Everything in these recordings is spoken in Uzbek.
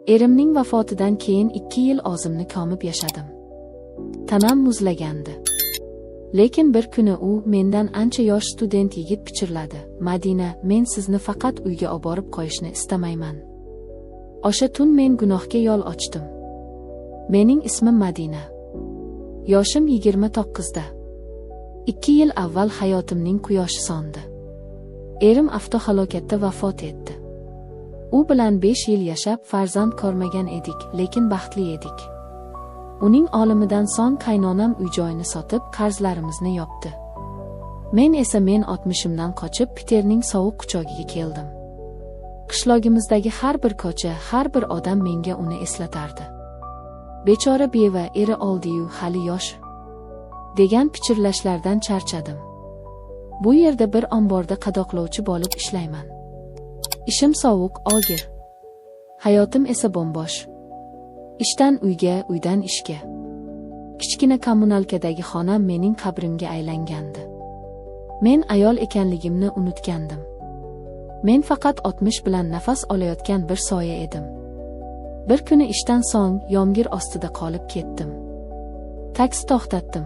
Erimning vafotidan keyin 2 yil o'zimni ko'mib yashadim. Tanam muzlagandi. Lekin bir kuni u mendan ancha yosh student yigit pichirladi. Madina, men sizni faqat uyga olib borib qo'yishni istamayman. O'sha tun men gunohga yo'l ochdim. Mening ismim Madina. Yoshim 29 da. 2 yil avval hayotimning quyoshi so'ndi. Erim avtohalokatda vafot etdi. U bilan 5 yil yashab farzand ko'rmagan edik, lekin baxtli edik. Uning o'limidan so'ng qaynonam uy-joyini sotib, qarzlarimizni yopdi. Men esa 60imdan qochib Piterning sovuq quchogiga keldim. Qishlog'imizdagi har bir ko'cha, har bir odam menga uni eslatardi. Bechora beva, eri oldi-yu, hali yosh, degan pichirlashlardan charchadim. Bu yerda bir omborda qadoqlovchi bo'lib ishlayman. Ishim sovuq, og'ir. Hayotim esa bombosh. Ishdan uyga, uydan ishga. Kichkina kommunalkadagi xonam mening qabrimga aylangandi. Men ayol ekanligimni unutgandim. Men faqat 60 bilan nafas olayotgan bir soya edim. Bir kuni ishdan so'ng yomg'ir ostida qolib ketdim. Taksi to'xtatdim.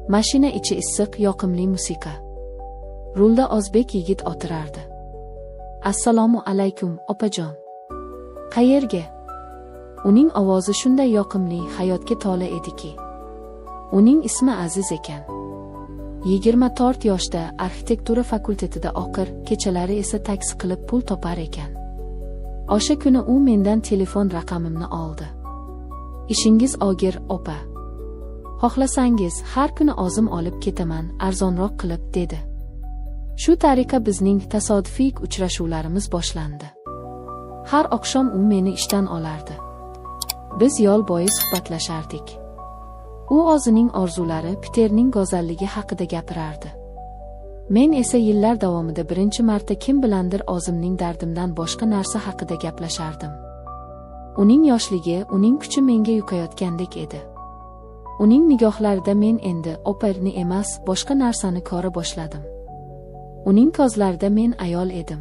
Mashina ichi issiq, yoqimli musiqa. Rulda o'zbek yigit o'tirardi. Assalomu alaykum, opajon. Qayerga? Uning ovozi shunday yoqimli, hayotga to'la ediki. Uning ismi Aziz ekan. 24 yoshda, arxitektura fakultetida o'qir, kechalari esa taksi qilib pul topar ekan. O'sha kuni u mendan telefon raqamimni oldi. Ishingiz og'ir, opa. Xohlasangiz har kuni o'zim olib ketaman, arzonroq qilib, dedi. Shu tariqa bizning tasodifiy uchrashuvlarimiz boshlandi. Har oqshom u meni ishdan olardi. Biz yo'l bo'yi suhbatlashardik. U o'zining orzulari, Piterning go'zalligi haqida gapirardi. Men esa yillar davomida birinchi marta kim bilandir o'zimning dardimdan boshqa narsa haqida gaplashardim. Uning yoshligi, uning kuchi menga yuqayotgandek edi. Uning nigohlarida men endi operni emas, boshqa narsani ko'ra boshladim. Uning ko'zlarida men ayol edim.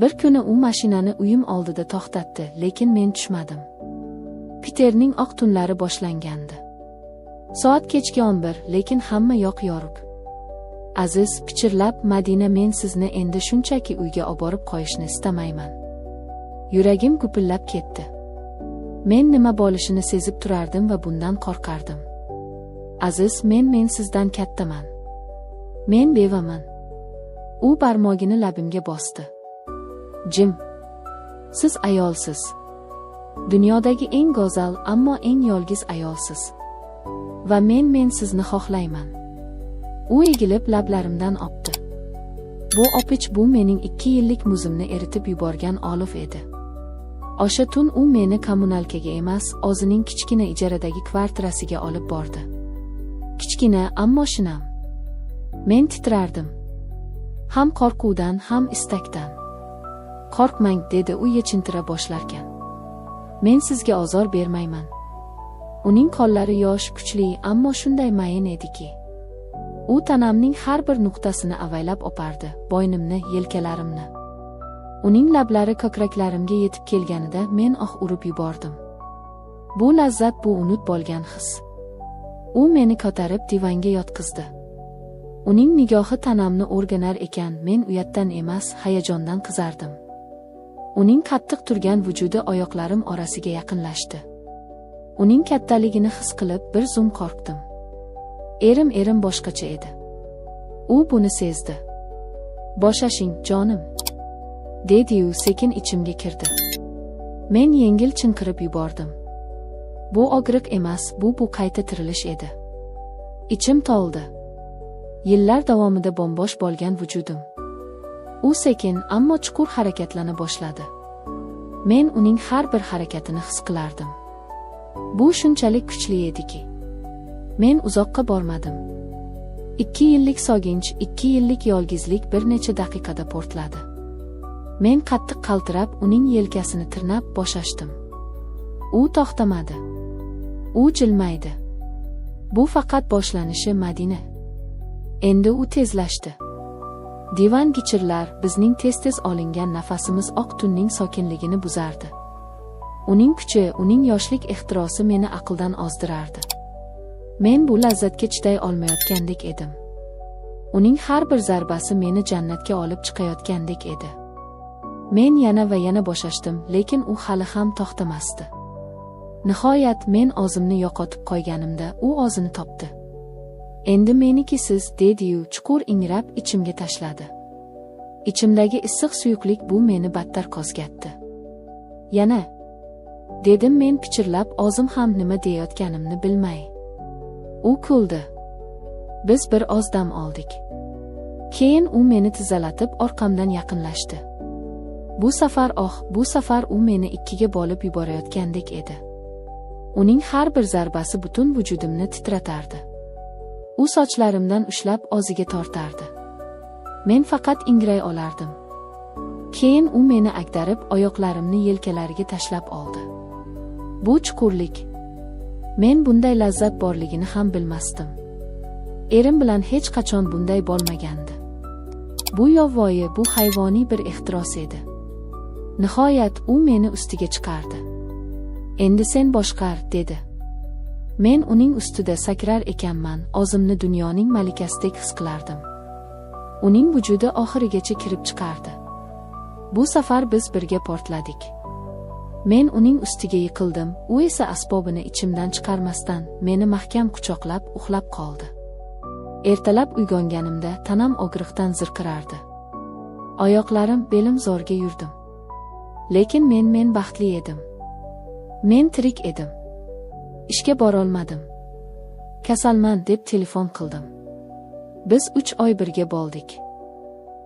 Bir kuni u mashinani uyim oldida to'xtatdi, lekin men tushmadim. Piterning oq tunlari boshlangandi. Soat kechki 11, lekin hamma yoq yorug'. Aziz, pichirlab, Madina, men sizni endi shunchaki uyga olib borib qo'yishni istamayman. Yuragim gupillab ketdi. Men nima bo'lishini sezib turardim va bundan qo'rqardim. Aziz, men sizdan kattaman. Men bevaman. U barmog'ini labimga bosdi. Jim, siz ayolsiz. Dunyodagi eng go'zal, ammo eng yolg'iz ayolsiz. Va men sizni xohlayman. U egilib lablarimdan opdi. Bu opich, bu mening 2 yillik muzimni eritib yuborgan olov edi. O'sha tun u meni kommunalkaga emas, o'zining kichkina ijaradagi kvartirasiga olib bordi. Kichkina, ammo shinam. Men titrardim. Ham qo'rquvdan, ham istakdan. Qo'rqmang, dedi u yechintira boshlarkan. Men sizga ozor bermayman. Uning qo'llari yosh, kuchli, ammo shunday mayin ediki. U tanamning har bir nuqtasini avaylab opardi, bo'ynimni, yelkalarimni. Uning lablari ko'kraklarimga yetib kelganida men urib yubordim. Bu lazzat, bu unut bo'lgan his. U meni ko'tarib divanga yotqizdi. Uning nigohi tanamni o'rganar ekan, men uyatdan emas, hayajondan qizardim. Uning qattiq turgan vujudi oyoqlarim orasiga yaqinlashdi. Uning kattaligini his qilib bir zum qo'rqdim. Erim boshqacha edi. U buni sezdi. Boshashing, jonim, dedi-yu sekin ichimga kirdi. Men yengil chinqirib yubordim. Bu og'riq emas, bu qayta tirilish edi. Ichim to'ldi. Yillar davomida bombosh bo'lgan vujudim. U sekin, ammo chuqur harakatlana boshladi. Men uning har bir harakatini his qilardim. Bu shunchalik kuchli ediki. Men uzoqqa bormadim. 2 yillik sog'inch, 2 yillik yolg'izlik bir necha daqiqada portladi. Men qattiq qaltirab, uning yelkasini tirnab boshashdim. U to'xtamadi. U jilmaydi. Bu faqat boshlanishi, Madina. Endi u tezlashdi. Divan gichirlar, bizning tez-tez olingan nafasimiz oq tunning sokinligini buzardi. Uning kuchi, uning yoshlik ehtirosi meni aqldan ozdirardi. Men bu lazzatga chiday olmayotgandek edim. Uning har bir zarbasi meni jannatga olib chiqayotgandek edi. Men yana va yana boshashdim, lekin u hali ham to'xtamasdi. Nihoyat men o'zimni yo'qotib qo'yganimda u o'zini topdi. Endi menikisiz, dedi-yu chuqur ingrab ichimga tashladi. Ichimdagi issiq suyuqlik bu meni battar qozgatdi. Yana dedim men pichirlab, o'zim ham nima deyotganimni bilmay. U kuldi. Biz bir oz dam oldik. Keyin u meni tizalatib orqamdan yaqinlashdi. Bu safar u meni ikkiga bo'lib yuborayotgandek edi. Uning har bir zarbasi butun vujudimni titratardi. U sochlarimdan ushlab o'ziga tortardi. Men faqat ingray olardim. Keyin u meni agdarib, oyoqlarimni yelkalariga tashlab oldi. Bu chuqurlik. Men bunday lazzat borligini ham bilmasdim. Erim bilan hech qachon bunday bo'lmagandi. Bu yovvoyi, bu hayvoniy bir ehtiros edi. Nihoyat u meni ustiga chiqardi. Endi sen boshqar, dedi. Men uning ustida sakrar ekanman, o'zimni dunyoning malikasidek his qilardim. Uning vujudi oxirigacha kirib chiqardi. Bu safar biz birga portladik. Men uning ustiga yiqildim, u esa asbobini ichimdan chiqarmasdan meni mahkam quchoqlab uxlab qoldi. Ertalab uyg'onganimda tanam og'riqdan zirqirardi. Oyoqlarim, belim zo'rga yurdim. Lekin men baxtli edim. Men tirik edim. Ishga bora olmadim. Kasalman deb telefon qildim. Biz 3 oy birga bo'ldik.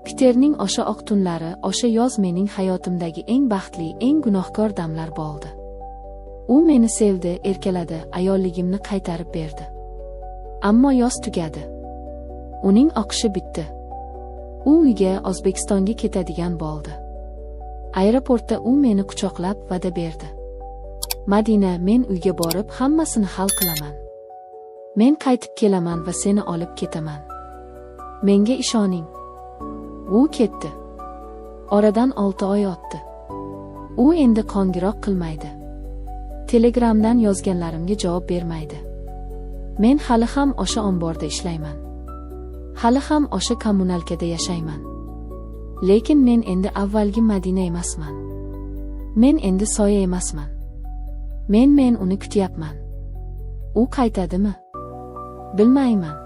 Piterning o'sha oq tunlari, o'sha yoz mening hayotimdagi eng baxtli, eng gunohkor damlar bo'ldi. U meni sevdi, erkaladi, ayolligimni qaytarib berdi. Ammo yoz tugadi. Uning oqishi bitdi. U uyga, O'zbekistonga ketadigan bo'ldi. Aeroportda u meni quchoqlab va'da berdi. Madina, men uyga borib hammasini hal qilaman. Men qaytib kelaman va seni olib ketaman. Menga ishoning. U ketdi. Oradan 6 oy o'tdi. U endi qo'ng'iroq qilmaydi. Telegramdan yozganlarimga javob bermaydi. Men hali ham o'sha omborda ishlayman. Hali ham o'sha kommunalkada yashayman. Lekin men endi avvalgi Madina emasman. Men endi soya emasman. Men uni kutyapman. U qaytadimi? Bilmayman.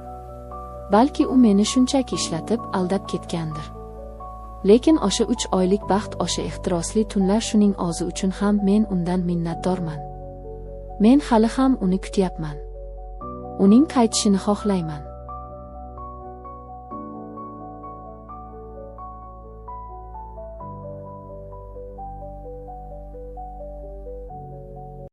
Balki u meni shunchaki ishlatib, aldab ketgandir. Lekin o'sha 3 oylik baxt, o'sha ehtirosli tunlar, shuning o'zi uchun ham men undan minnatdorman. Men hali ham uni kutyapman. Uning qaytishini xohlayman.